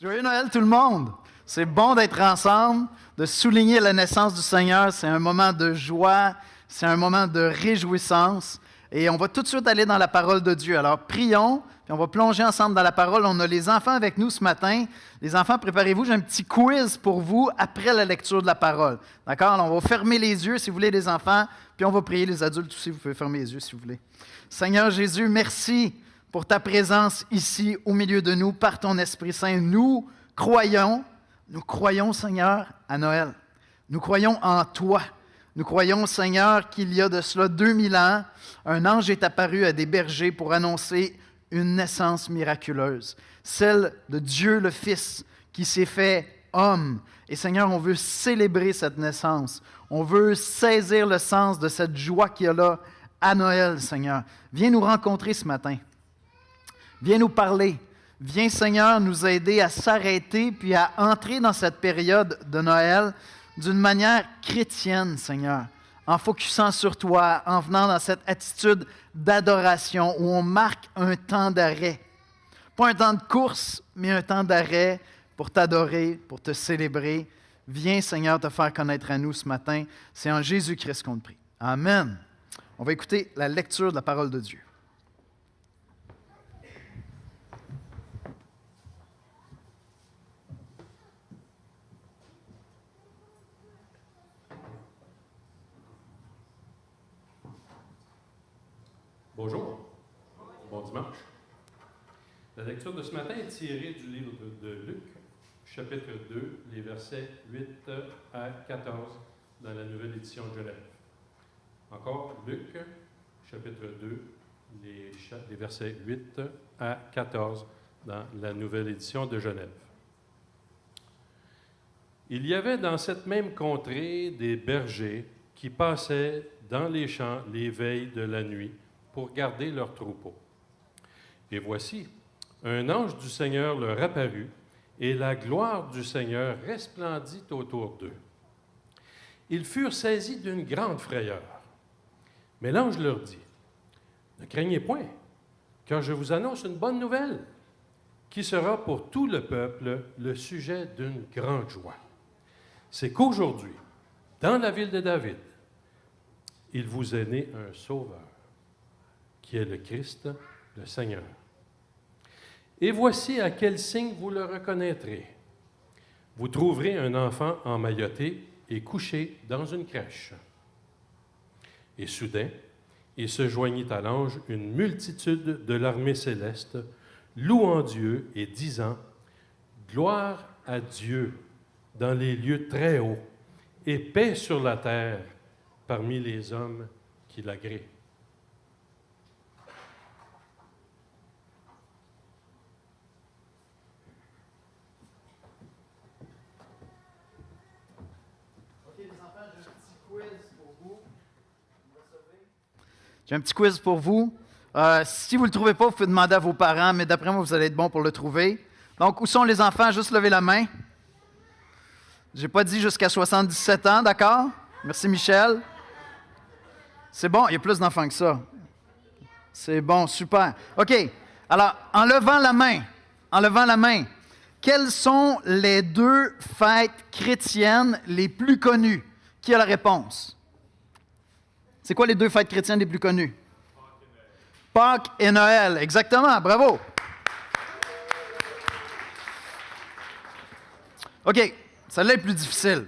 Joyeux Noël tout le monde! C'est bon d'être ensemble, de souligner la naissance du Seigneur. C'est un moment de joie, c'est un moment de réjouissance. Et on va tout de suite aller dans la parole de Dieu. Alors prions, puis on va plonger ensemble dans la parole. On a les enfants avec nous ce matin. Les enfants, préparez-vous, j'ai un petit quiz pour vous après la lecture de la parole. D'accord? Alors on va fermer les yeux si vous voulez les enfants, puis on va prier les adultes aussi. Vous pouvez fermer les yeux si vous voulez. Seigneur Jésus, merci pour ta présence ici au milieu de nous par ton Esprit Saint. Nous croyons, Seigneur, à Noël. Nous croyons en toi. Nous croyons, Seigneur, qu'il y a de cela 2000 ans, un ange est apparu à des bergers pour annoncer une naissance miraculeuse, celle de Dieu le Fils qui s'est fait homme. Et Seigneur, on veut célébrer cette naissance. On veut saisir le sens de cette joie qu'il y a là à Noël, Seigneur. Viens nous rencontrer ce matin. Viens nous parler. Viens, Seigneur, nous aider à s'arrêter puis à entrer dans cette période de Noël d'une manière chrétienne, Seigneur, en focusant sur toi, en venant dans cette attitude d'adoration où on marque un temps d'arrêt. Pas un temps de course, mais un temps d'arrêt pour t'adorer, pour te célébrer. Viens, Seigneur, te faire connaître à nous ce matin. C'est en Jésus-Christ qu'on te prie. Amen. On va écouter la lecture de la parole de Dieu. Bonjour, bon dimanche. La lecture de ce matin est tirée du livre de Luc, chapitre 2, les versets 8 à 14 dans la nouvelle édition de Genève. Encore Luc, chapitre 2, les versets 8 à 14 dans la nouvelle édition de Genève. Il y avait dans cette même contrée des bergers qui passaient dans les champs les veilles de la nuit pour garder leurs troupeaux. Et voici, un ange du Seigneur leur apparut, et la gloire du Seigneur resplendit autour d'eux. Ils furent saisis d'une grande frayeur. Mais l'ange leur dit, « Ne craignez point, car je vous annonce une bonne nouvelle, qui sera pour tout le peuple le sujet d'une grande joie. C'est qu'aujourd'hui, dans la ville de David, il vous est né un sauveur, qui est le Christ, le Seigneur. Et voici à quel signe vous le reconnaîtrez. Vous trouverez un enfant emmailloté et couché dans une crèche. » Et soudain, il se joignit à l'ange une multitude de l'armée céleste, louant Dieu et disant, « Gloire à Dieu dans les lieux très hauts, et paix sur la terre parmi les hommes qui l'agréent. » J'ai un petit quiz pour vous. Si vous ne le trouvez pas, vous pouvez demander à vos parents, mais d'après moi, vous allez être bon pour le trouver. Donc, où sont les enfants? Juste lever la main. Je n'ai pas dit jusqu'à 77 ans, d'accord? Merci, Michel. C'est bon, il y a plus d'enfants que ça. C'est bon, super. OK, alors, en levant la main, quelles sont les deux fêtes chrétiennes les plus connues? Qui a la réponse? C'est quoi les deux fêtes chrétiennes les plus connues? Pâques et Noël. Exactement, bravo. OK, celle-là est plus difficile.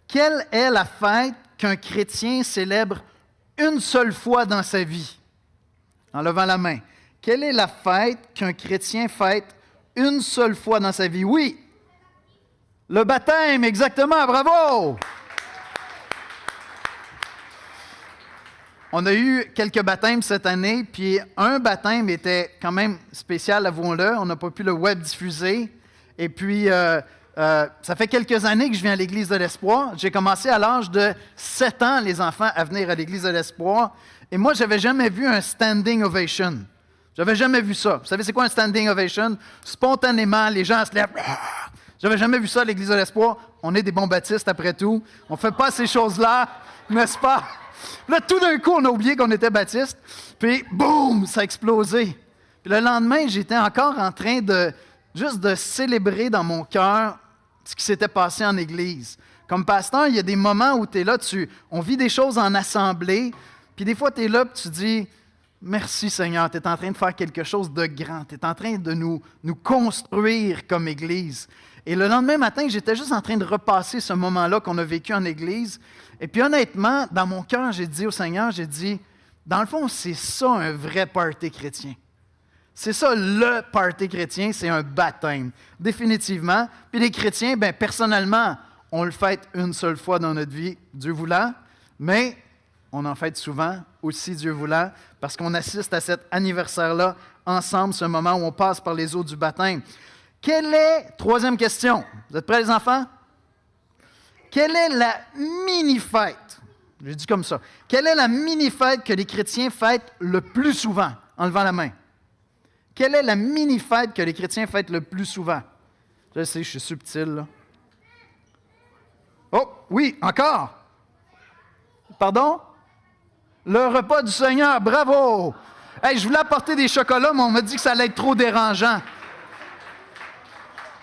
Quelle est la fête qu'un chrétien célèbre une seule fois dans sa vie? En levant la main. Quelle est la fête qu'un chrétien fête une seule fois dans sa vie? Oui, le baptême, exactement, bravo! On a eu quelques baptêmes cette année, puis un baptême était quand même spécial, avouons-le. On n'a pas pu le web diffuser. Et puis, ça fait quelques années que je viens à l'Église de l'Espoir. J'ai commencé à l'âge de 7 ans, les enfants, à venir à l'Église de l'Espoir. Et moi, je n'avais jamais vu un standing ovation. Je n'avais jamais vu ça. Vous savez, c'est quoi un standing ovation? Spontanément, les gens se lèvent. Je n'avais jamais vu ça à l'Église de l'Espoir. On est des bons baptistes, après tout. On ne fait pas ces choses-là, n'est-ce pas? Là, tout d'un coup, on a oublié qu'on était baptistes. Puis, boum, ça a explosé. Puis le lendemain, j'étais encore en train de juste de célébrer dans mon cœur ce qui s'était passé en Église. Comme pasteur, il y a des moments où tu es là, on vit des choses en assemblée, puis des fois tu es là et tu dis « Merci Seigneur, tu es en train de faire quelque chose de grand, tu es en train de nous construire comme Église. » Et le lendemain matin, j'étais juste en train de repasser ce moment-là qu'on a vécu en Église. Et puis honnêtement, dans mon cœur, j'ai dit au Seigneur, dans le fond, c'est ça un vrai party chrétien. C'est ça le party chrétien, c'est un baptême, définitivement. Puis les chrétiens, personnellement, on le fête une seule fois dans notre vie, Dieu voulant, mais on en fête souvent aussi, Dieu voulant, parce qu'on assiste à cet anniversaire-là ensemble, ce moment où on passe par les eaux du baptême. Troisième question, vous êtes prêts les enfants? Quelle est la mini-fête? Je dis comme ça. Quelle est la mini-fête que les chrétiens fêtent le plus souvent? En levant la main. Quelle est la mini-fête que les chrétiens fêtent le plus souvent? Je sais, je suis subtil, là. Oh, oui, encore. Pardon? Le repas du Seigneur, bravo! Hey, je voulais apporter des chocolats, mais on m'a dit que ça allait être trop dérangeant.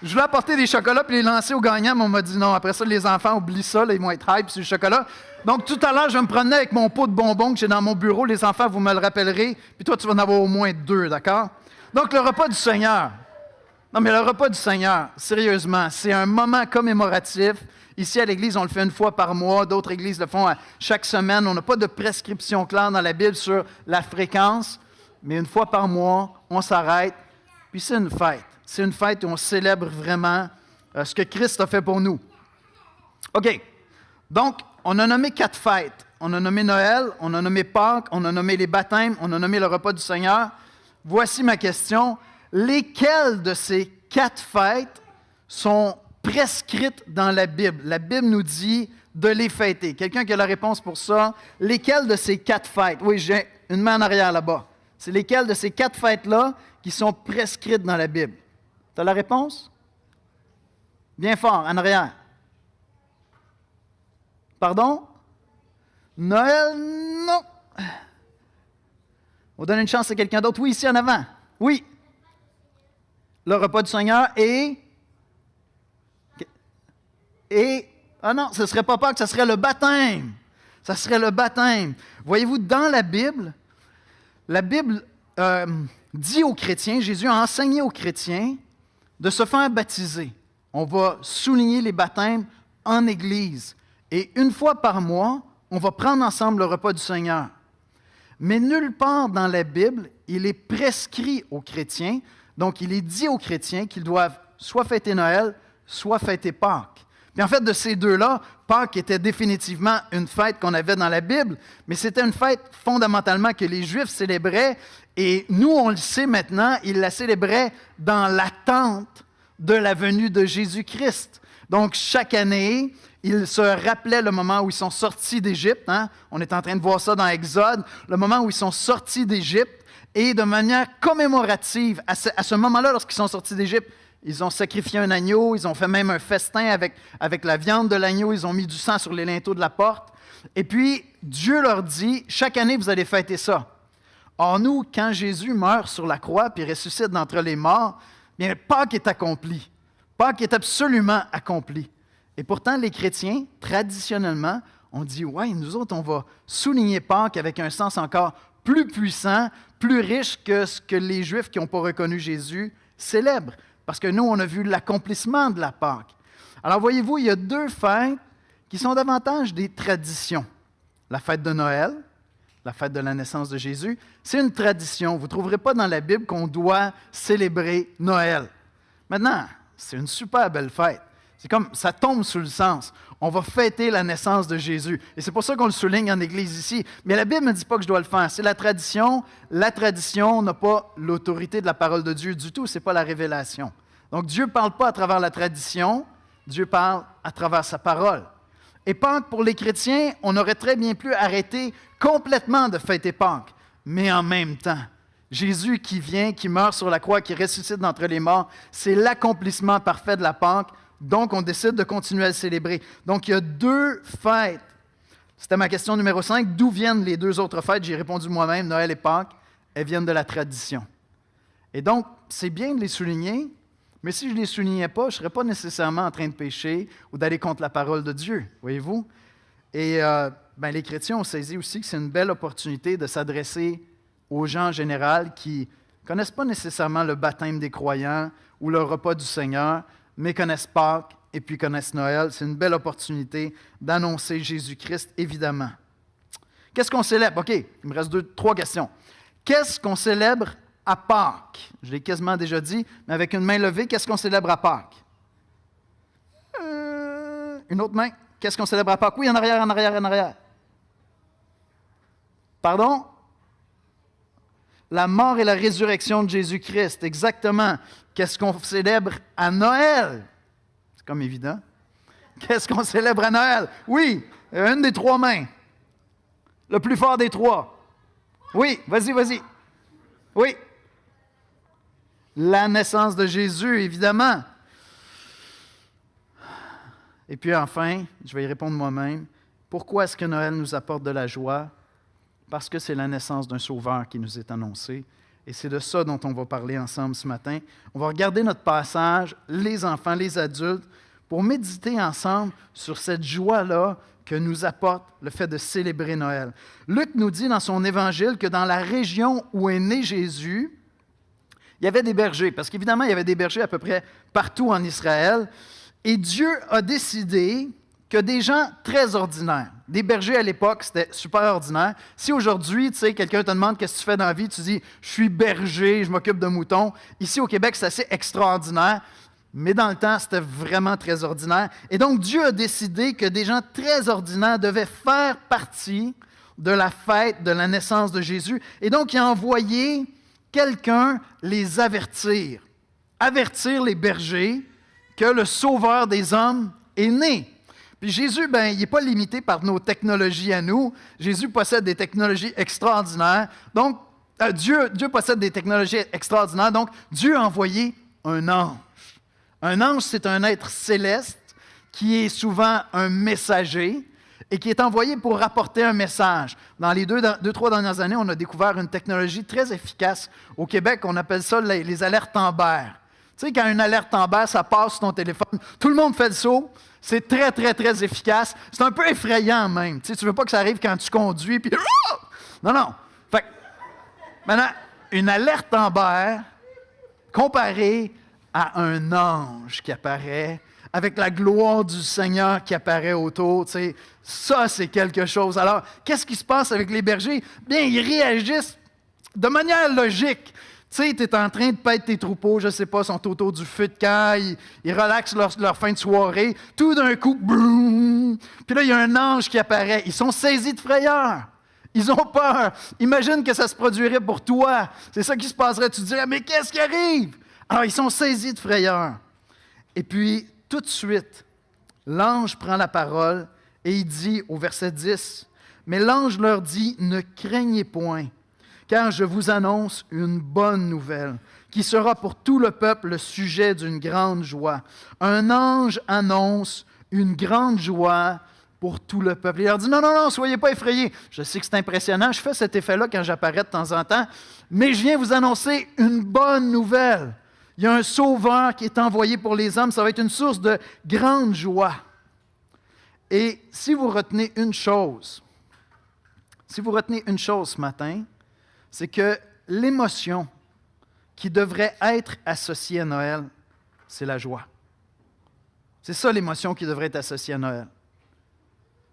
Je voulais apporter des chocolats puis les lancer aux gagnants, mais on m'a dit non. Après ça, les enfants oublient ça, là, ils vont être hype sur le chocolat. Donc, tout à l'heure, je me promenais avec mon pot de bonbons que j'ai dans mon bureau. Les enfants, vous me le rappellerez. Puis toi, tu vas en avoir au moins 2, d'accord? Donc, le repas du Seigneur. Non, mais le repas du Seigneur, sérieusement, c'est un moment commémoratif. Ici, à l'Église, on le fait une fois par mois. D'autres églises le font chaque semaine. On n'a pas de prescription claire dans la Bible sur la fréquence. Mais une fois par mois, on s'arrête. Puis c'est une fête. C'est une fête où on célèbre vraiment ce que Christ a fait pour nous. OK. Donc, on a nommé 4 fêtes. On a nommé Noël, on a nommé Pâques, on a nommé les baptêmes, on a nommé le repas du Seigneur. Voici ma question. Lesquelles de ces 4 fêtes sont prescrites dans la Bible? La Bible nous dit de les fêter. Quelqu'un qui a la réponse pour ça? Lesquelles de ces 4 fêtes? Oui, j'ai une main en arrière là-bas. C'est lesquelles de ces 4 fêtes-là qui sont prescrites dans la Bible? Tu as la réponse? Bien fort, en arrière. Pardon? Noël, non. On donne une chance à quelqu'un d'autre. Oui, ici en avant. Oui. Le repas du Seigneur et... Ah non, ce ne serait pas Pâques, ce serait le baptême. Ça serait le baptême. Voyez-vous, dans la Bible dit aux chrétiens, Jésus a enseigné aux chrétiens de se faire baptiser. On va souligner les baptêmes en Église. Et une fois par mois, on va prendre ensemble le repas du Seigneur. Mais nulle part dans la Bible, il est prescrit aux chrétiens, donc il est dit aux chrétiens qu'ils doivent soit fêter Noël, soit fêter Pâques. Puis en fait, de ces deux-là, Pâques était définitivement une fête qu'on avait dans la Bible, mais c'était une fête fondamentalement que les Juifs célébraient, et nous, on le sait maintenant, ils la célébraient dans l'attente de la venue de Jésus-Christ. Donc, chaque année, ils se rappelaient le moment où ils sont sortis d'Égypte. Hein? On est en train de voir ça dans Exode, le moment où ils sont sortis d'Égypte, et de manière commémorative, à ce moment-là, lorsqu'ils sont sortis d'Égypte, ils ont sacrifié un agneau, ils ont fait même un festin avec la viande de l'agneau, ils ont mis du sang sur les linteaux de la porte. Et puis, Dieu leur dit, chaque année, vous allez fêter ça. Or, nous, quand Jésus meurt sur la croix puis ressuscite d'entre les morts, bien, Pâques est accompli. Pâques est absolument accompli. Et pourtant, les chrétiens, traditionnellement, ont dit, ouais, nous autres, on va souligner Pâques avec un sens encore plus puissant, plus riche que ce que les Juifs qui n'ont pas reconnu Jésus célèbrent. Parce que nous, on a vu l'accomplissement de la Pâque. Alors, voyez-vous, il y a 2 fêtes qui sont davantage des traditions. La fête de Noël, la fête de la naissance de Jésus, c'est une tradition. Vous ne trouverez pas dans la Bible qu'on doit célébrer Noël. Maintenant, c'est une super belle fête. C'est comme, ça tombe sous le sens. On va fêter la naissance de Jésus. Et c'est pour ça qu'on le souligne en Église ici. Mais la Bible ne me dit pas que je dois le faire. C'est la tradition. La tradition n'a pas l'autorité de la parole de Dieu du tout. Ce n'est pas la révélation. Donc, Dieu ne parle pas à travers la tradition. Dieu parle à travers sa parole. Et Pâques, pour les chrétiens, on aurait très bien pu arrêter complètement de fêter Pâques. Mais en même temps, Jésus qui vient, qui meurt sur la croix, qui ressuscite d'entre les morts, c'est l'accomplissement parfait de la Pâque. Donc, on décide de continuer à le célébrer. Donc, il y a 2 fêtes. C'était ma question numéro 5. D'où viennent les 2 autres fêtes? J'ai répondu moi-même, Noël et Pâques. Elles viennent de la tradition. Et donc, c'est bien de les souligner Mais si je ne les soulignais pas, je ne serais pas nécessairement en train de pécher ou d'aller contre la parole de Dieu, voyez-vous? Et les chrétiens ont saisi aussi que c'est une belle opportunité de s'adresser aux gens en général qui ne connaissent pas nécessairement le baptême des croyants ou le repas du Seigneur, mais connaissent Pâques et puis connaissent Noël. C'est une belle opportunité d'annoncer Jésus-Christ, évidemment. Qu'est-ce qu'on célèbre? OK, il me reste 3 questions. Qu'est-ce qu'on célèbre à Pâques? Je l'ai quasiment déjà dit, mais avec une main levée, qu'est-ce qu'on célèbre à Pâques? Une autre main. Qu'est-ce qu'on célèbre à Pâques? Oui, en arrière. Pardon? La mort et la résurrection de Jésus-Christ, exactement. Qu'est-ce qu'on célèbre à Noël? C'est comme évident. Qu'est-ce qu'on célèbre à Noël? Oui, une des 3 mains. Le plus fort des 3. Oui, vas-y. Oui. La naissance de Jésus, évidemment. Et puis enfin, je vais y répondre moi-même. Pourquoi est-ce que Noël nous apporte de la joie? Parce que c'est la naissance d'un Sauveur qui nous est annoncé. Et c'est de ça dont on va parler ensemble ce matin. On va regarder notre passage, les enfants, les adultes, pour méditer ensemble sur cette joie-là que nous apporte le fait de célébrer Noël. Luc nous dit dans son évangile que dans la région où est né Jésus, il y avait des bergers, parce qu'évidemment, il y avait des bergers à peu près partout en Israël, et Dieu a décidé que des gens très ordinaires, des bergers à l'époque, c'était super ordinaire. Si aujourd'hui, tu sais, quelqu'un te demande qu'est-ce que tu fais dans la vie, tu dis « je suis berger, je m'occupe de moutons », ici au Québec, c'est assez extraordinaire, mais dans le temps, c'était vraiment très ordinaire. Et donc, Dieu a décidé que des gens très ordinaires devaient faire partie de la fête de la naissance de Jésus. Et donc, il a envoyé quelqu'un les avertir les bergers que le Sauveur des hommes est né. Puis Jésus, il n'est pas limité par nos technologies à nous. Jésus possède des technologies extraordinaires. Donc, Dieu possède des technologies extraordinaires. Donc, Dieu a envoyé un ange. Un ange, c'est un être céleste qui est souvent un messager et qui est envoyé pour rapporter un message. Dans les 2-3 dernières années, on a découvert une technologie très efficace. Au Québec, on appelle ça les alertes Amber. Tu sais, quand une alerte Amber, ça passe sur ton téléphone, tout le monde fait le saut. C'est très, très, très efficace. C'est un peu effrayant même. Tu ne veux pas que ça arrive quand tu conduis, puis... Non. Fait que, maintenant, une alerte Amber comparée à un ange qui apparaît, avec la gloire du Seigneur qui apparaît autour, tu sais, ça, c'est quelque chose. Alors, qu'est-ce qui se passe avec les bergers? Bien, ils réagissent de manière logique. Tu sais, tu es en train de paître tes troupeaux, je ne sais pas, sont autour du feu de camp, ils relaxent leur fin de soirée. Tout d'un coup, boum! Puis là, il y a un ange qui apparaît. Ils sont saisis de frayeur. Ils ont peur. Imagine que ça se produirait pour toi. C'est ça qui se passerait. Tu te dirais, mais qu'est-ce qui arrive? Alors, ils sont saisis de frayeur. Et puis, tout de suite, l'ange prend la parole et il dit au verset 10, « Mais l'ange leur dit, ne craignez point, car je vous annonce une bonne nouvelle, qui sera pour tout le peuple le sujet d'une grande joie. Un ange annonce une grande joie pour tout le peuple. » Il leur dit, non, soyez pas effrayés. Je sais que c'est impressionnant, je fais cet effet-là quand j'apparais de temps en temps, mais je viens vous annoncer une bonne nouvelle. Il y a un sauveur qui est envoyé pour les hommes, ça va être une source de grande joie. Et si vous retenez une chose ce matin, c'est que l'émotion qui devrait être associée à Noël, c'est la joie. C'est ça l'émotion qui devrait être associée à Noël.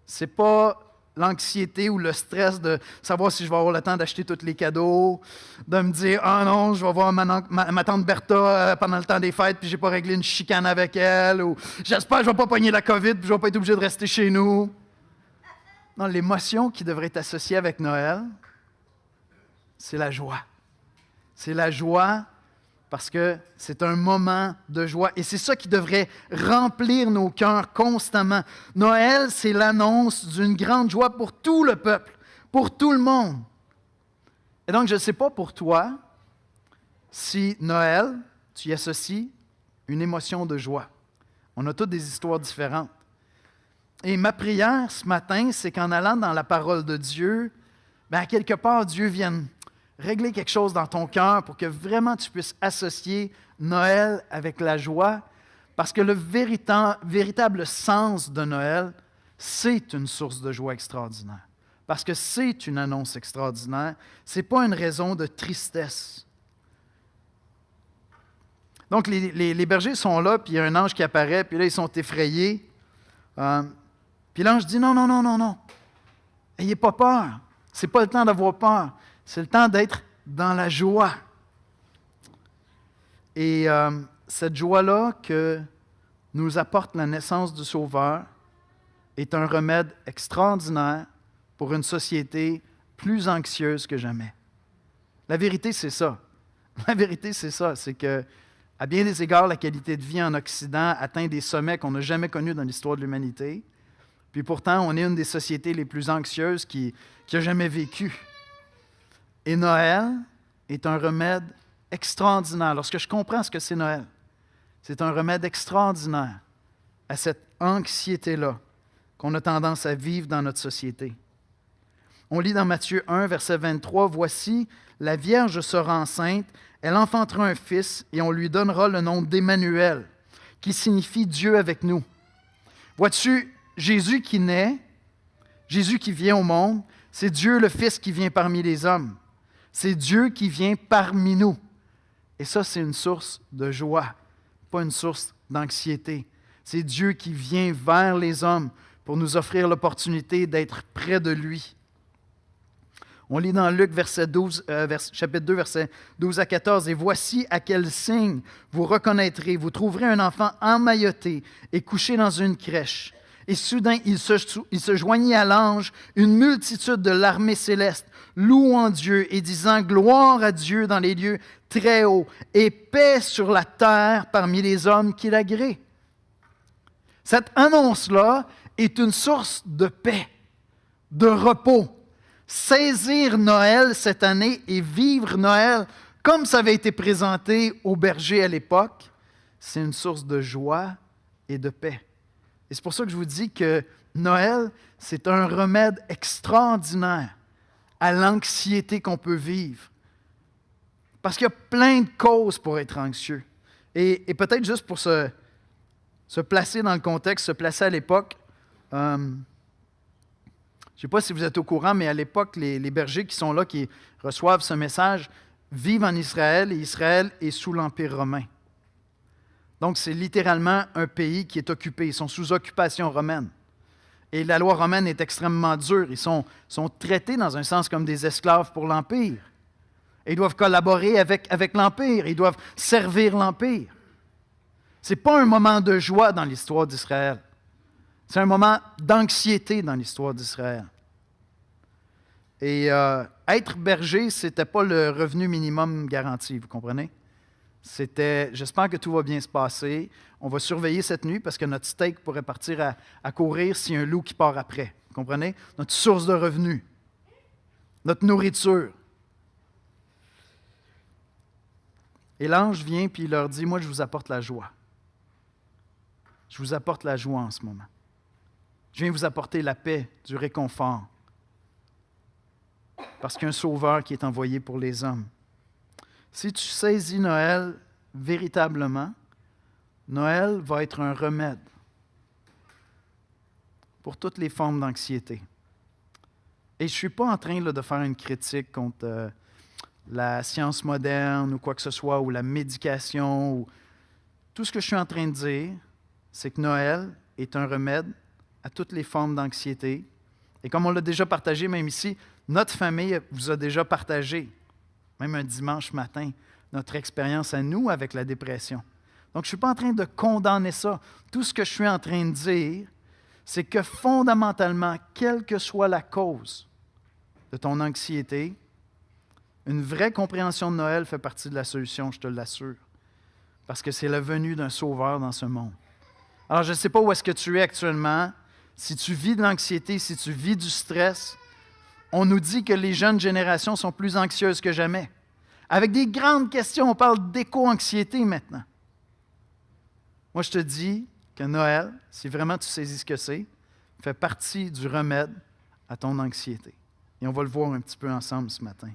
Ce n'est pas l'anxiété ou le stress de savoir si je vais avoir le temps d'acheter tous les cadeaux, de me dire « Ah non, je vais voir ma tante Bertha pendant le temps des fêtes, puis je n'ai pas réglé une chicane avec elle, ou j'espère que je ne vais pas pogner la COVID, puis je ne vais pas être obligé de rester chez nous. » Non, l'émotion qui devrait être associée avec Noël, c'est la joie. C'est la joie parce que c'est un moment de joie. Et c'est ça qui devrait remplir nos cœurs constamment. Noël, c'est l'annonce d'une grande joie pour tout le peuple, pour tout le monde. Et donc, je ne sais pas pour toi si Noël, tu y associes une émotion de joie. On a toutes des histoires différentes. Et ma prière ce matin, c'est qu'en allant dans la parole de Dieu, à quelque part, Dieu vienne régler quelque chose dans ton cœur pour que vraiment tu puisses associer Noël avec la joie, parce que le véritable sens de Noël, c'est une source de joie extraordinaire. Parce que c'est une annonce extraordinaire. Ce n'est pas une raison de tristesse. Donc, les bergers sont là, puis il y a un ange qui apparaît, puis là, ils sont effrayés. Puis l'ange dit, non, non, non, non, non. N'ayez pas peur. Ce n'est pas le temps d'avoir peur. C'est le temps d'être dans la joie. Et cette joie-là que nous apporte la naissance du Sauveur est un remède extraordinaire pour une société plus anxieuse que jamais. La vérité, c'est ça. La vérité, c'est ça. C'est que, à bien des égards, la qualité de vie en Occident atteint des sommets qu'on n'a jamais connus dans l'histoire de l'humanité. Puis pourtant, on est une des sociétés les plus anxieuses qui a jamais vécu. Et Noël est un remède extraordinaire. Lorsque je comprends ce que c'est Noël, c'est un remède extraordinaire à cette anxiété-là qu'on a tendance à vivre dans notre société. On lit dans Matthieu 1, verset 23, « Voici, la Vierge sera enceinte, elle enfantera un fils, et on lui donnera le nom d'Emmanuel, qui signifie Dieu avec nous. » Vois-tu, Jésus qui naît, Jésus qui vient au monde, c'est Dieu le Fils qui vient parmi les hommes. C'est Dieu qui vient parmi nous. Et ça, c'est une source de joie, pas une source d'anxiété. C'est Dieu qui vient vers les hommes pour nous offrir l'opportunité d'être près de lui. On lit dans Luc chapitre 2, versets 12 à 14, « Et voici à quel signe vous reconnaîtrez. Vous trouverez un enfant emmailloté et couché dans une crèche. » Et soudain, il se joignit à l'ange une multitude de l'armée céleste, louant Dieu et disant « Gloire à Dieu dans les lieux très hauts et paix sur la terre parmi les hommes qu'il agrée. » Cette annonce-là est une source de paix, de repos. Saisir Noël cette année et vivre Noël comme ça avait été présenté aux bergers à l'époque, c'est une source de joie et de paix. Et c'est pour ça que je vous dis que Noël, c'est un remède extraordinaire à l'anxiété qu'on peut vivre. Parce qu'il y a plein de causes pour être anxieux. Et peut-être juste pour se placer dans le contexte, se placer à l'époque, je ne sais pas si vous êtes au courant, mais à l'époque, les bergers qui sont là, qui reçoivent ce message, vivent en Israël, et Israël est sous l'Empire romain. Donc, c'est littéralement un pays qui est occupé. Ils sont sous occupation romaine. Et la loi romaine est extrêmement dure. Ils sont traités, dans un sens, comme des esclaves pour l'Empire. Et ils doivent collaborer avec l'Empire. Ils doivent servir l'Empire. Ce n'est pas un moment de joie dans l'histoire d'Israël. C'est un moment d'anxiété dans l'histoire d'Israël. Et être berger, ce n'était pas le revenu minimum garanti, vous comprenez? C'était, j'espère que tout va bien se passer. On va surveiller cette nuit parce que notre steak pourrait partir à courir s'il y a un loup qui part après. Vous comprenez? Notre source de revenus, notre nourriture. Et l'ange vient puis il leur dit, moi je vous apporte la joie. Je vous apporte la joie en ce moment. Je viens vous apporter la paix, du réconfort. Parce qu'il y a un sauveur qui est envoyé pour les hommes. Si tu saisis Noël véritablement, Noël va être un remède pour toutes les formes d'anxiété. Et je ne suis pas en train de faire une critique contre la science moderne ou quoi que ce soit, ou la médication. Ou... Tout ce que je suis en train de dire, c'est que Noël est un remède à toutes les formes d'anxiété. Et comme on l'a déjà partagé, même ici, notre famille vous a déjà partagé, même un dimanche matin, notre expérience à nous avec la dépression. Donc, je ne suis pas en train de condamner ça. Tout ce que je suis en train de dire, c'est que fondamentalement, quelle que soit la cause de ton anxiété, une vraie compréhension de Noël fait partie de la solution, je te l'assure. Parce que c'est la venue d'un sauveur dans ce monde. Alors, je ne sais pas où est-ce que tu es actuellement. Si tu vis de l'anxiété, si tu vis du stress, on nous dit que les jeunes générations sont plus anxieuses que jamais. Avec des grandes questions, on parle d'éco-anxiété maintenant. Moi, je te dis que Noël, si vraiment tu saisis ce que c'est, fait partie du remède à ton anxiété. Et on va le voir un petit peu ensemble ce matin.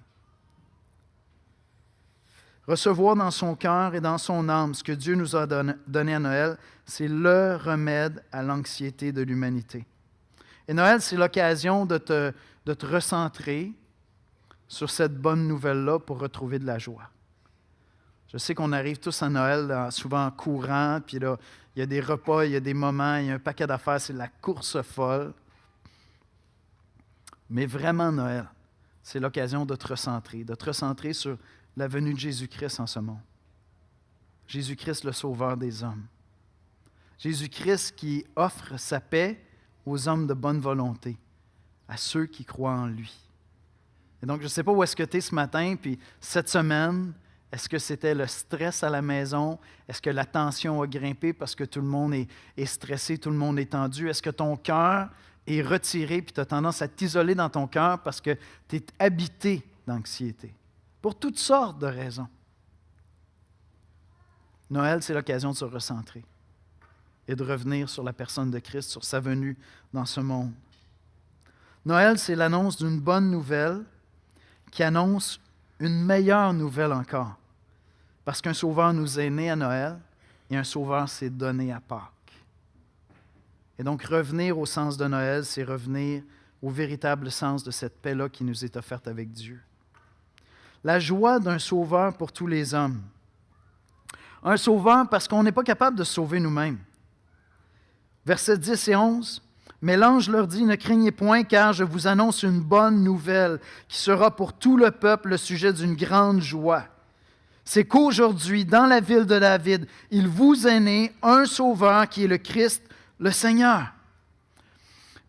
Recevoir dans son cœur et dans son âme ce que Dieu nous a donné à Noël, c'est le remède à l'anxiété de l'humanité. Et Noël, c'est l'occasion de te recentrer sur cette bonne nouvelle-là pour retrouver de la joie. Je sais qu'on arrive tous à Noël souvent en courant, puis là, il y a des repas, il y a des moments, il y a un paquet d'affaires, c'est la course folle. Mais vraiment, Noël, c'est l'occasion de te recentrer sur la venue de Jésus-Christ en ce monde. Jésus-Christ, le Sauveur des hommes. Jésus-Christ qui offre sa paix aux hommes de bonne volonté, à ceux qui croient en lui. Et donc, je ne sais pas où est-ce que tu es ce matin, puis cette semaine, est-ce que c'était le stress à la maison? Est-ce que la tension a grimpé parce que tout le monde est stressé, tout le monde est tendu? Est-ce que ton cœur est retiré, puis tu as tendance à t'isoler dans ton cœur parce que tu es habité d'anxiété? Pour toutes sortes de raisons. Noël, c'est l'occasion de se recentrer et de revenir sur la personne de Christ, sur sa venue dans ce monde. Noël, c'est l'annonce d'une bonne nouvelle qui annonce une meilleure nouvelle encore. Parce qu'un sauveur nous est né à Noël et un sauveur s'est donné à Pâques. Et donc, revenir au sens de Noël, c'est revenir au véritable sens de cette paix-là qui nous est offerte avec Dieu. La joie d'un sauveur pour tous les hommes. Un sauveur parce qu'on n'est pas capable de se sauver nous-mêmes. Versets 10 et 11. « Mais l'ange leur dit, ne craignez point, car je vous annonce une bonne nouvelle qui sera pour tout le peuple le sujet d'une grande joie. C'est qu'aujourd'hui, dans la ville de David, il vous est né un sauveur qui est le Christ, le Seigneur. »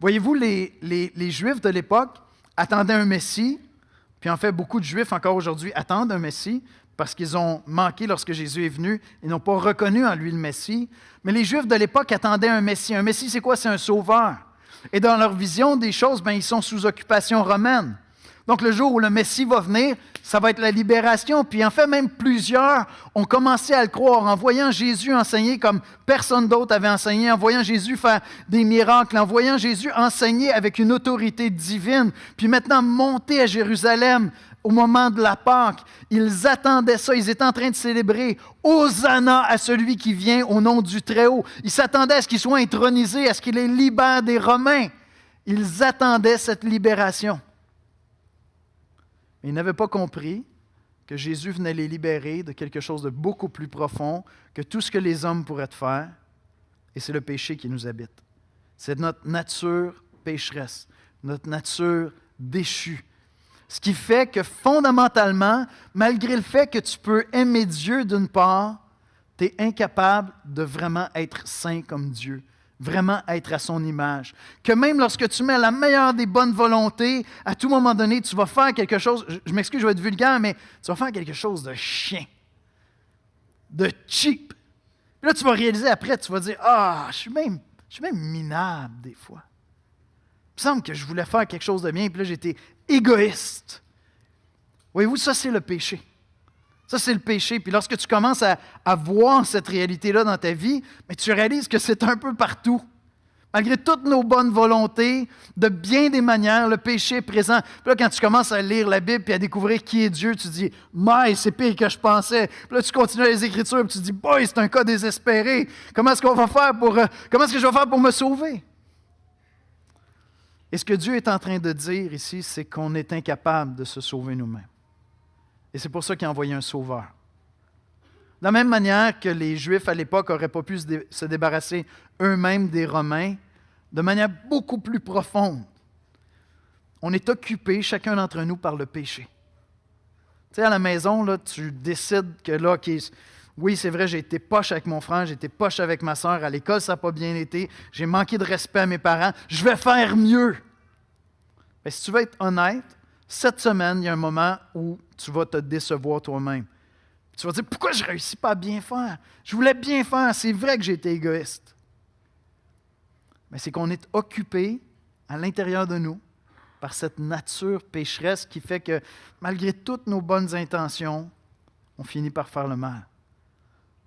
Voyez-vous, les Juifs de l'époque attendaient un Messie, puis en fait, beaucoup de Juifs encore aujourd'hui attendent un Messie, parce qu'ils ont manqué lorsque Jésus est venu, ils n'ont pas reconnu en lui le Messie. Mais les Juifs de l'époque attendaient un Messie. Un Messie, c'est quoi? C'est un sauveur. Et dans leur vision des choses, ils sont sous occupation romaine. Donc le jour où le Messie va venir, ça va être la libération. Puis en fait, même plusieurs ont commencé à le croire en voyant Jésus enseigner comme personne d'autre avait enseigné, en voyant Jésus faire des miracles, en voyant Jésus enseigner avec une autorité divine. Puis maintenant, monter à Jérusalem au moment de la Pâque, ils attendaient ça, ils étaient en train de célébrer « Hosanna à celui qui vient au nom du Très-Haut ». Ils s'attendaient à ce qu'il soit intronisé, à ce qu'il les libère des Romains. Ils attendaient cette libération. Mais ils n'avaient pas compris que Jésus venait les libérer de quelque chose de beaucoup plus profond que tout ce que les hommes pourraient faire, et c'est le péché qui nous habite. C'est notre nature pécheresse, notre nature déchue. Ce qui fait que fondamentalement, malgré le fait que tu peux aimer Dieu d'une part, tu es incapable de vraiment être saint comme Dieu, vraiment être à son image. Que même lorsque tu mets la meilleure des bonnes volontés, à tout moment donné, tu vas faire quelque chose, je m'excuse, je vais être vulgaire, mais tu vas faire quelque chose de chien, de cheap. Puis là, tu vas réaliser après, tu vas dire, « je suis même minable des fois. Il me semble que je voulais faire quelque chose de bien, puis là, j'étais égoïste. » Voyez-vous, ça, c'est le péché. Ça, c'est le péché. Puis lorsque tu commences à voir cette réalité-là dans ta vie, mais tu réalises que c'est un peu partout. Malgré toutes nos bonnes volontés, de bien des manières, le péché est présent. Puis là, quand tu commences à lire la Bible et à découvrir qui est Dieu, tu te dis « Mais c'est pire que je pensais. » Puis là, tu continues les Écritures et tu te dis « Boy, c'est un cas désespéré. Comment est-ce que je vais faire pour me sauver? » Et ce que Dieu est en train de dire ici, c'est qu'on est incapable de se sauver nous-mêmes. Et c'est pour ça qu'il a envoyé un sauveur. De la même manière que les Juifs à l'époque n'auraient pas pu se débarrasser eux-mêmes des Romains, de manière beaucoup plus profonde, on est occupé, chacun d'entre nous, par le péché. Tu sais, à la maison, là, tu décides que là, OK, oui, c'est vrai, j'ai été poche avec mon frère, j'ai été poche avec ma soeur, à l'école, ça n'a pas bien été, j'ai manqué de respect à mes parents, je vais faire mieux. Mais si tu veux être honnête, cette semaine, il y a un moment où tu vas te décevoir toi-même. Tu vas te dire, pourquoi je ne réussis pas à bien faire? Je voulais bien faire, c'est vrai que j'ai été égoïste. Mais c'est qu'on est occupé à l'intérieur de nous par cette nature pécheresse qui fait que, malgré toutes nos bonnes intentions, on finit par faire le mal.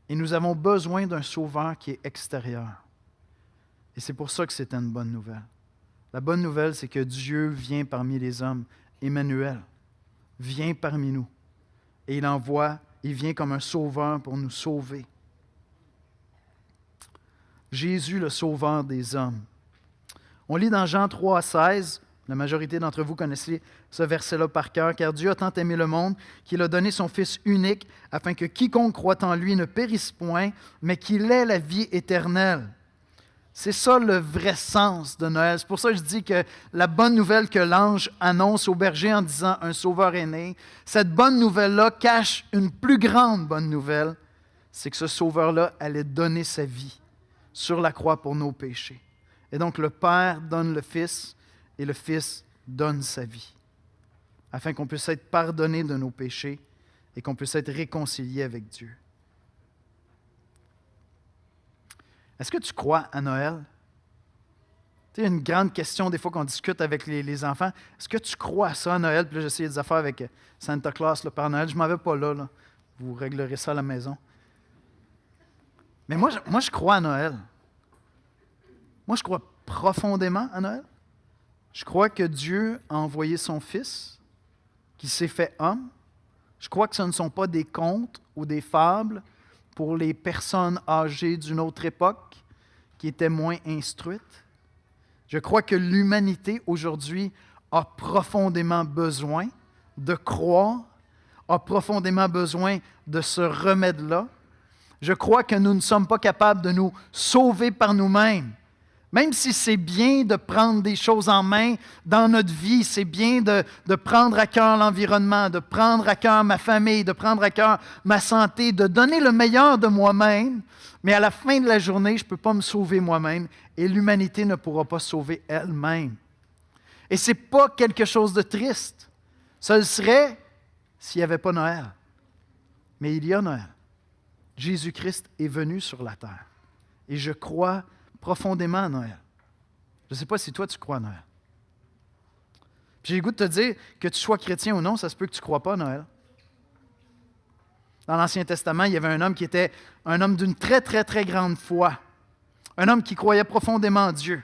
Et nous avons besoin d'un sauveur qui est extérieur. Et c'est pour ça que c'est une bonne nouvelle. La bonne nouvelle, c'est que Dieu vient parmi les hommes. Emmanuel vient parmi nous. Et il envoie il vient comme un sauveur pour nous sauver. Jésus, le sauveur des hommes. On lit dans Jean 3,16, la majorité d'entre vous connaissez ce verset-là par cœur, « Car Dieu a tant aimé le monde qu'il a donné son Fils unique, afin que quiconque croit en lui ne périsse point, mais qu'il ait la vie éternelle. » C'est ça le vrai sens de Noël. C'est pour ça que je dis que la bonne nouvelle que l'ange annonce au berger en disant « Un sauveur est né », cette bonne nouvelle-là cache une plus grande bonne nouvelle, c'est que ce sauveur-là allait donner sa vie sur la croix pour nos péchés. Et donc le Père donne le Fils et le Fils donne sa vie, afin qu'on puisse être pardonné de nos péchés et qu'on puisse être réconcilié avec Dieu. Est-ce que tu crois à Noël? Tu sais, une grande question des fois qu'on discute avec les enfants. Est-ce que tu crois à ça à Noël? Puis là, j'essaie des affaires avec Santa Claus, le Père Noël. Je ne m'en vais pas là. Vous réglerez ça à la maison. Mais moi, je crois à Noël. Moi, je crois profondément à Noël. Je crois que Dieu a envoyé son Fils, qui s'est fait homme. Je crois que ce ne sont pas des contes ou des fables pour les personnes âgées d'une autre époque qui étaient moins instruites. Je crois que l'humanité aujourd'hui a profondément besoin de croire, a profondément besoin de ce remède-là. Je crois que nous ne sommes pas capables de nous sauver par nous-mêmes. Même si c'est bien de prendre des choses en main dans notre vie, c'est bien de prendre à cœur l'environnement, de prendre à cœur ma famille, de prendre à cœur ma santé, de donner le meilleur de moi-même, mais à la fin de la journée, je ne peux pas me sauver moi-même et l'humanité ne pourra pas se sauver elle-même. Et ce n'est pas quelque chose de triste. Ça le serait s'il n'y avait pas Noël. Mais il y a Noël. Jésus-Christ est venu sur la terre. Et je crois profondément à Noël. Je ne sais pas si toi, tu crois à Noël. Puis j'ai le goût de te dire que tu sois chrétien ou non, ça se peut que tu ne crois pas à Noël. Dans l'Ancien Testament, il y avait un homme qui était un homme d'une très, très, très grande foi. Un homme qui croyait profondément en Dieu,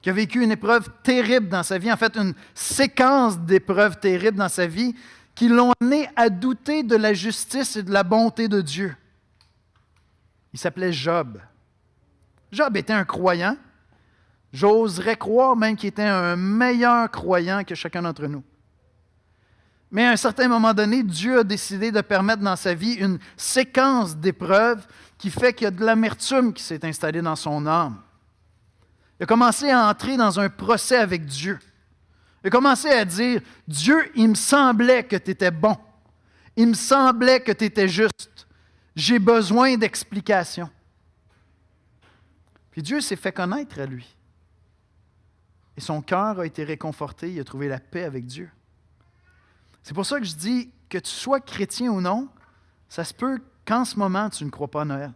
qui a vécu une épreuve terrible dans sa vie, en fait, une séquence d'épreuves terribles dans sa vie qui l'ont amené à douter de la justice et de la bonté de Dieu. Il s'appelait Job. Job était un croyant. J'oserais croire même qu'il était un meilleur croyant que chacun d'entre nous. Mais à un certain moment donné, Dieu a décidé de permettre dans sa vie une séquence d'épreuves qui fait qu'il y a de l'amertume qui s'est installée dans son âme. Il a commencé à entrer dans un procès avec Dieu. Il a commencé à dire, « Dieu, il me semblait que tu étais bon. Il me semblait que tu étais juste. J'ai besoin d'explications. » Puis Dieu s'est fait connaître à lui. Et son cœur a été réconforté, il a trouvé la paix avec Dieu. C'est pour ça que je dis que tu sois chrétien ou non, ça se peut qu'en ce moment, tu ne crois pas à Noël.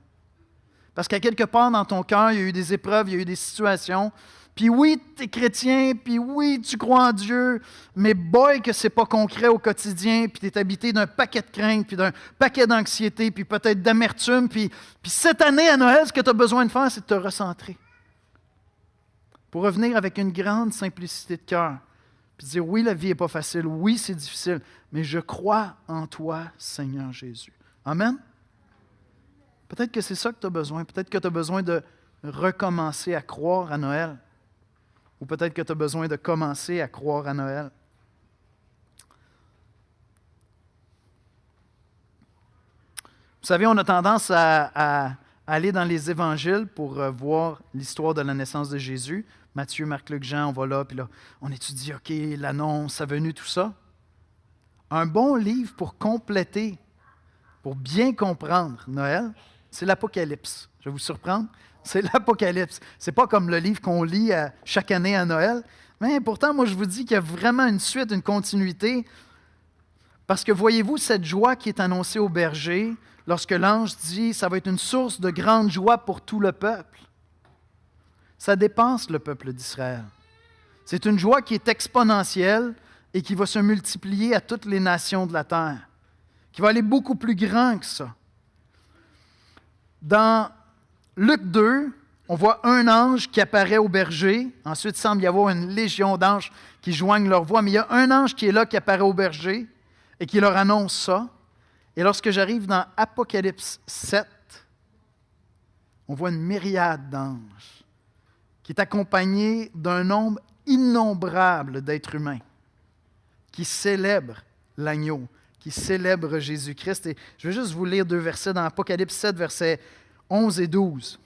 Parce qu'à quelque part dans ton cœur, il y a eu des épreuves, il y a eu des situations. Puis oui, tu es chrétien, puis oui, tu crois en Dieu, mais boy que c'est pas concret au quotidien, puis tu es habité d'un paquet de craintes, puis d'un paquet d'anxiété, puis peut-être d'amertume. Puis cette année à Noël, ce que tu as besoin de faire, c'est de te recentrer. Pour revenir avec une grande simplicité de cœur. Puis dire, oui, la vie n'est pas facile, oui, c'est difficile, mais je crois en toi, Seigneur Jésus. Amen? Peut-être que c'est ça que tu as besoin. Peut-être que tu as besoin de recommencer à croire à Noël. Ou peut-être que tu as besoin de commencer à croire à Noël. Vous savez, on a tendance à aller dans les évangiles pour voir l'histoire de la naissance de Jésus. Matthieu, Marc, Luc, Jean, on va là, puis là, on étudie, OK, l'annonce, sa venue, tout ça. Un bon livre pour compléter, pour bien comprendre Noël, c'est l'Apocalypse. Je vais vous surprendre. C'est l'Apocalypse. Ce n'est pas comme le livre qu'on lit chaque année à Noël. Mais pourtant, moi, je vous dis qu'il y a vraiment une suite, une continuité. Parce que voyez-vous, cette joie qui est annoncée au berger, lorsque l'ange dit « ça va être une source de grande joie pour tout le peuple », ça dépasse le peuple d'Israël. C'est une joie qui est exponentielle et qui va se multiplier à toutes les nations de la terre, qui va aller beaucoup plus grand que ça. Dans Luc 2, on voit un ange qui apparaît au berger. Ensuite, il semble y avoir une légion d'anges qui joignent leur voix. Mais il y a un ange qui est là, qui apparaît au berger et qui leur annonce ça. Et lorsque j'arrive dans Apocalypse 7, on voit une myriade d'anges qui est accompagnée d'un nombre innombrable d'êtres humains qui célèbrent l'agneau, qui célèbrent Jésus-Christ. Et je vais juste vous lire 2 versets dans Apocalypse 7, versets 11 et 12.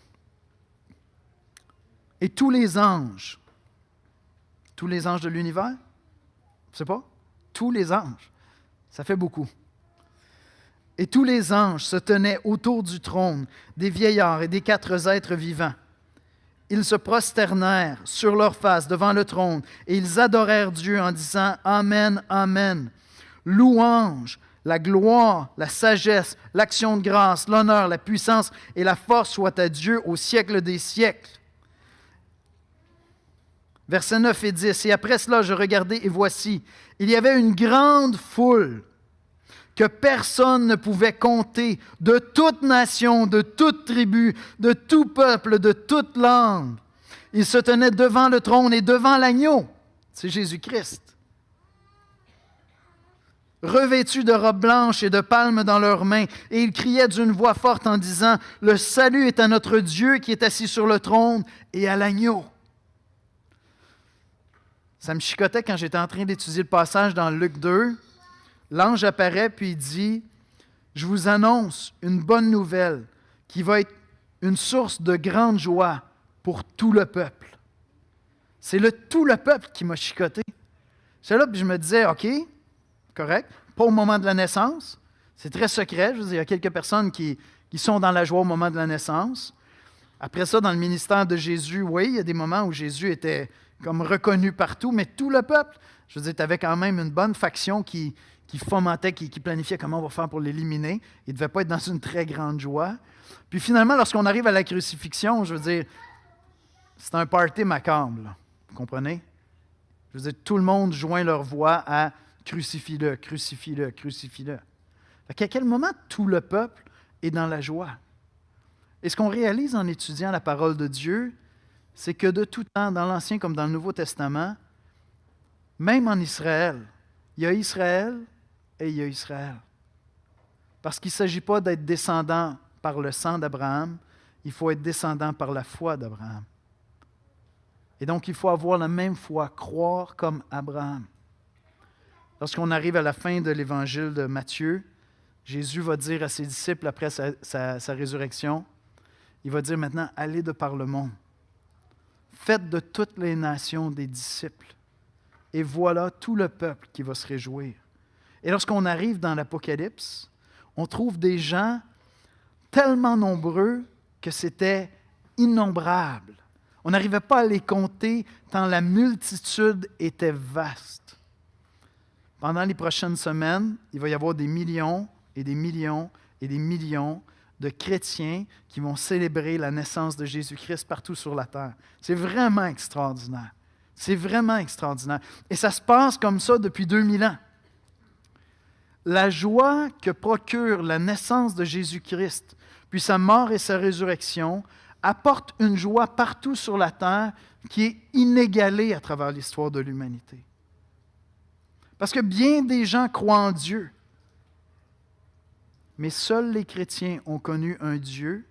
Et tous les anges de l'univers, je ne sais pas, tous les anges, ça fait beaucoup. Et tous les anges se tenaient autour du trône, des vieillards et des 4 êtres vivants. Ils se prosternèrent sur leurs faces devant le trône et ils adorèrent Dieu en disant « Amen, Amen ». Louange, la gloire, la sagesse, l'action de grâce, l'honneur, la puissance et la force soient à Dieu au siècle des siècles. Versets 9 et 10. Et après cela, je regardai et voici, il y avait une grande foule que personne ne pouvait compter, de toute nation, de toute tribu, de tout peuple, de toute langue. Ils se tenaient devant le trône et devant l'agneau. C'est Jésus-Christ. Revêtus de robes blanches et de palmes dans leurs mains, et ils criaient d'une voix forte en disant, « Le salut est à notre Dieu qui est assis sur le trône et à l'agneau. » Ça me chicotait quand j'étais en train d'étudier le passage dans Luc 2. L'ange apparaît puis il dit, « Je vous annonce une bonne nouvelle qui va être une source de grande joie pour tout le peuple. » C'est tout le peuple qui m'a chicoté. C'est là, puis je me disais, « OK, correct, pas au moment de la naissance. C'est très secret. Je veux dire, il y a quelques personnes qui sont dans la joie au moment de la naissance. Après ça, dans le ministère de Jésus, oui, il y a des moments où Jésus était comme reconnu partout, mais tout le peuple, je veux dire, tu avais quand même une bonne faction qui fomentait, qui planifiait comment on va faire pour l'éliminer. Il ne devait pas être dans une très grande joie. Puis finalement, lorsqu'on arrive à la crucifixion, je veux dire, c'est un party macabre, là. Vous comprenez? Je veux dire, tout le monde joint leur voix à « crucifie-le, crucifie-le, crucifie-le ». À quel moment tout le peuple est dans la joie? Et ce qu'on réalise en étudiant la parole de Dieu, c'est que de tout temps, dans l'Ancien comme dans le Nouveau Testament, même en Israël, il y a Israël et il y a Israël. Parce qu'il ne s'agit pas d'être descendant par le sang d'Abraham, il faut être descendant par la foi d'Abraham. Et donc, il faut avoir la même foi, croire comme Abraham. Lorsqu'on arrive à la fin de l'évangile de Matthieu, Jésus va dire à ses disciples après sa résurrection, il va dire maintenant, allez de par le monde. Faites de toutes les nations des disciples. Et voilà tout le peuple qui va se réjouir. Et lorsqu'on arrive dans l'Apocalypse, on trouve des gens tellement nombreux que c'était innombrable. On n'arrivait pas à les compter tant la multitude était vaste. Pendant les prochaines semaines, il va y avoir des millions et des millions et des millions de chrétiens qui vont célébrer la naissance de Jésus-Christ partout sur la terre. C'est vraiment extraordinaire. C'est vraiment extraordinaire. Et ça se passe comme ça depuis 2000 ans. La joie que procure la naissance de Jésus-Christ, puis sa mort et sa résurrection, apporte une joie partout sur la terre qui est inégalée à travers l'histoire de l'humanité. Parce que bien des gens croient en Dieu, mais seuls les chrétiens ont connu un Dieu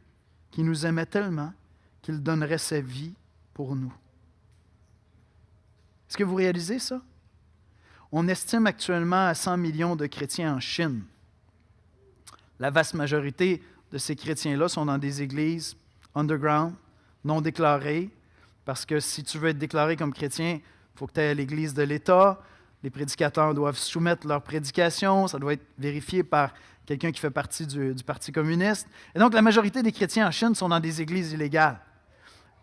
qui nous aimait tellement qu'il donnerait sa vie pour nous. Est-ce que vous réalisez ça? On estime actuellement à 100 millions de chrétiens en Chine. La vaste majorité de ces chrétiens-là sont dans des églises underground, non déclarées, parce que si tu veux être déclaré comme chrétien, il faut que tu ailles à l'église de l'État. Les prédicateurs doivent soumettre leur prédication, ça doit être vérifié par quelqu'un qui fait partie du Parti communiste. Et donc, la majorité des chrétiens en Chine sont dans des églises illégales.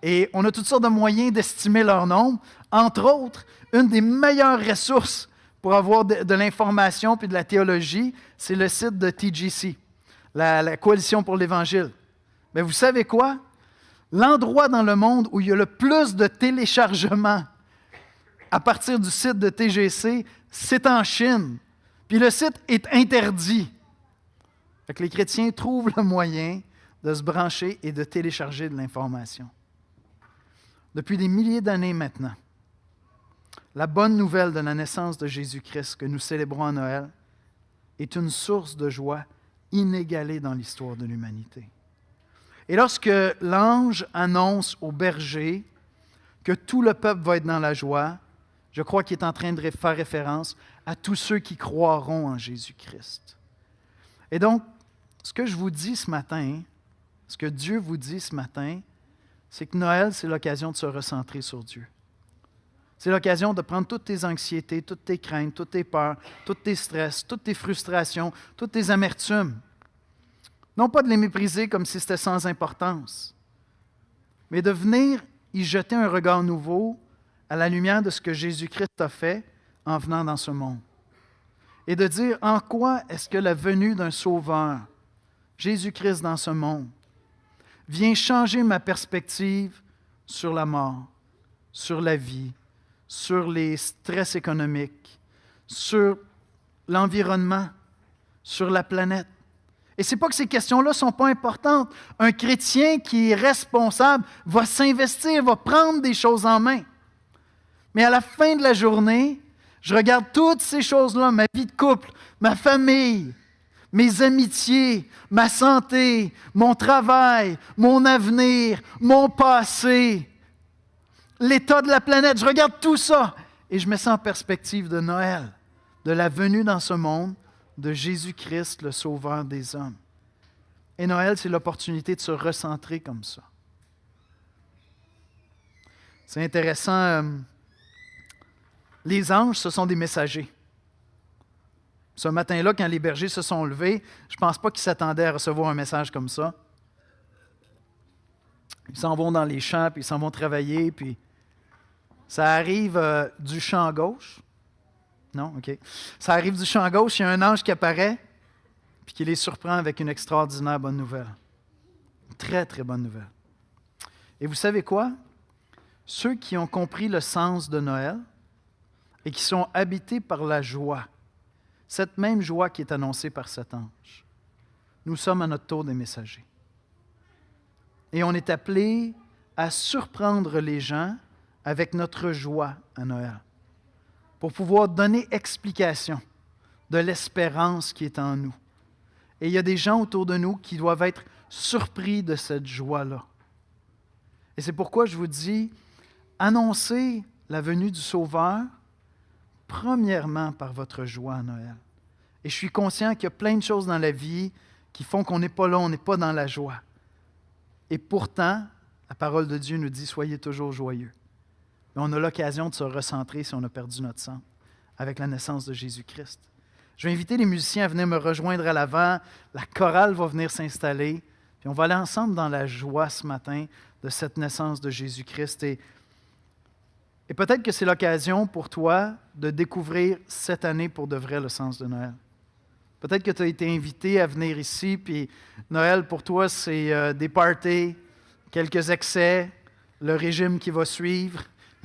Et on a toutes sortes de moyens d'estimer leur nombre. Entre autres, une des meilleures ressources pour avoir de l'information puis de la théologie, c'est le site de TGC, la Coalition pour l'Évangile. Mais vous savez quoi? L'endroit dans le monde où il y a le plus de téléchargements à partir du site de TGC, c'est en Chine. Puis le site est interdit. Fait que les chrétiens trouvent le moyen de se brancher et de télécharger de l'information. Depuis des milliers d'années maintenant, la bonne nouvelle de la naissance de Jésus-Christ que nous célébrons à Noël est une source de joie inégalée dans l'histoire de l'humanité. Et lorsque l'ange annonce au berger que tout le peuple va être dans la joie, je crois qu'il est en train de faire référence à tous ceux qui croiront en Jésus-Christ. Et donc, ce que je vous dis ce matin, ce que Dieu vous dit ce matin, c'est que Noël, c'est l'occasion de se recentrer sur Dieu. C'est l'occasion de prendre toutes tes anxiétés, toutes tes craintes, toutes tes peurs, tous tes stress, toutes tes frustrations, toutes tes amertumes. Non pas de les mépriser comme si c'était sans importance, mais de venir y jeter un regard nouveau à la lumière de ce que Jésus-Christ a fait en venant dans ce monde. Et de dire en quoi est-ce que la venue d'un Sauveur, Jésus-Christ dans ce monde, vient changer ma perspective sur la mort, sur la vie, sur les stress économiques, sur l'environnement, sur la planète. Et ce n'est pas que ces questions-là ne sont pas importantes. Un chrétien qui est responsable va s'investir, va prendre des choses en main. Mais à la fin de la journée, je regarde toutes ces choses-là, ma vie de couple, ma famille, mes amitiés, ma santé, mon travail, mon avenir, mon passé, l'état de la planète. Je regarde tout ça et je mets ça en perspective de Noël, de la venue dans ce monde de Jésus-Christ, le Sauveur des hommes. Et Noël, c'est l'opportunité de se recentrer comme ça. C'est intéressant. Les anges, ce sont des messagers. Ce matin-là, quand les bergers se sont levés, je ne pense pas qu'ils s'attendaient à recevoir un message comme ça. Ils s'en vont dans les champs, puis ils s'en vont travailler, puis ça arrive du champ gauche. Non? OK. Ça arrive du champ gauche, il y a un ange qui apparaît, puis qui les surprend avec une extraordinaire bonne nouvelle. Une très, très bonne nouvelle. Et vous savez quoi? Ceux qui ont compris le sens de Noël et qui sont habités par la joie, cette même joie qui est annoncée par cet ange, nous sommes à notre tour des messagers. Et on est appelé à surprendre les gens avec notre joie à Noël, pour pouvoir donner explication de l'espérance qui est en nous. Et il y a des gens autour de nous qui doivent être surpris de cette joie-là. Et c'est pourquoi je vous dis, annoncez la venue du Sauveur, premièrement par votre joie à Noël. Et je suis conscient qu'il y a plein de choses dans la vie qui font qu'on n'est pas là, on n'est pas dans la joie. Et pourtant, la parole de Dieu nous dit, soyez toujours joyeux. Mais on a l'occasion de se recentrer si on a perdu notre centre avec la naissance de Jésus-Christ. Je vais inviter les musiciens à venir me rejoindre à l'avant. La chorale va venir s'installer. Puis on va aller ensemble dans la joie ce matin de cette naissance de Jésus-Christ. Et peut-être que c'est l'occasion pour toi de découvrir cette année pour de vrai le sens de Noël. Peut-être que tu as été invité à venir ici, puis Noël pour toi, c'est des parties, quelques excès, le régime qui va suivre,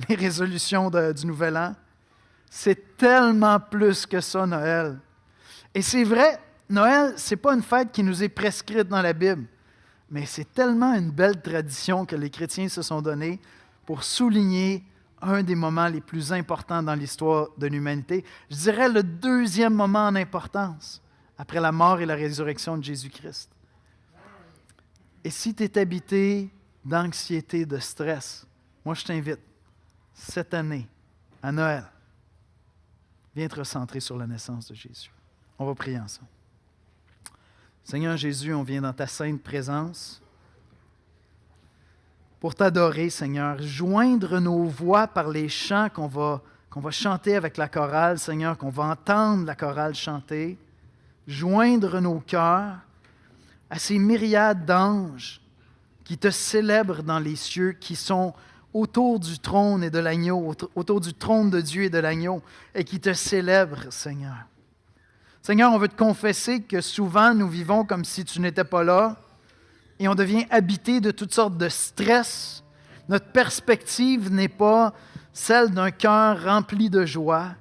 les résolutions du Nouvel An. C'est tellement plus que ça, Noël. Et c'est vrai, Noël, ce n'est pas une fête qui nous est prescrite dans la Bible, mais c'est tellement une belle tradition que les chrétiens se sont donnés pour souligner un des moments les plus importants dans l'histoire de l'humanité. Je dirais le deuxième moment en importance, après la mort et la résurrection de Jésus-Christ. Et si tu es habité d'anxiété, de stress, moi je t'invite, cette année, à Noël, viens te recentrer sur la naissance de Jésus. On va prier ensemble. Seigneur Jésus, on vient dans ta sainte présence pour t'adorer, Seigneur. Joindre nos voix par les chants qu'on va chanter avec la chorale, Seigneur, qu'on va entendre la chorale chanter. Joindre nos cœurs à ces myriades d'anges qui te célèbrent dans les cieux, qui sont autour du trône et de l'agneau, autour du trône de Dieu et de l'agneau, et qui te célèbrent, Seigneur. Seigneur, on veut te confesser que souvent nous vivons comme si tu n'étais pas là, et on devient habité de toutes sortes de stress. Notre perspective n'est pas celle d'un cœur rempli de joie,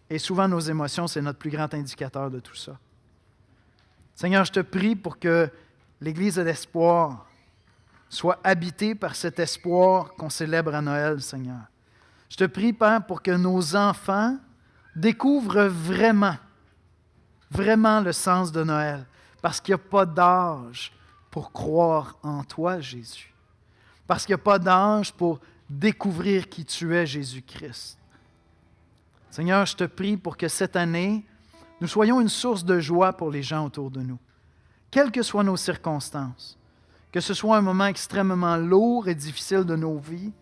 et souvent nos émotions, c'est notre plus grand indicateur de tout ça. Seigneur, je te prie pour que l'Église de l'Espoir soit habitée par cet espoir qu'on célèbre à Noël, Seigneur. Je te prie, Père, pour que nos enfants découvrent vraiment le sens de Noël. Parce qu'il n'y a pas d'âge pour croire en toi, Jésus. Parce qu'il n'y a pas d'âge pour découvrir qui tu es, Jésus-Christ. Seigneur, je te prie pour que cette année, nous soyons une source de joie pour les gens autour de nous, quelles que soient nos circonstances. Que ce soit un moment extrêmement lourd et difficile de nos vies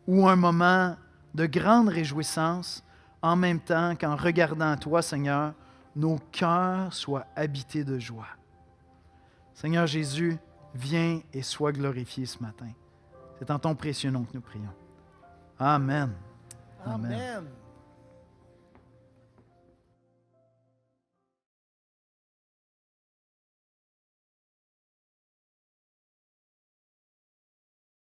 ou un moment de grande réjouissance, en même temps qu'en regardant toi, Seigneur, nos cœurs soient habités de joie. Seigneur Jésus, viens et sois glorifié ce matin. C'est en ton précieux nom que nous prions. Amen. Amen.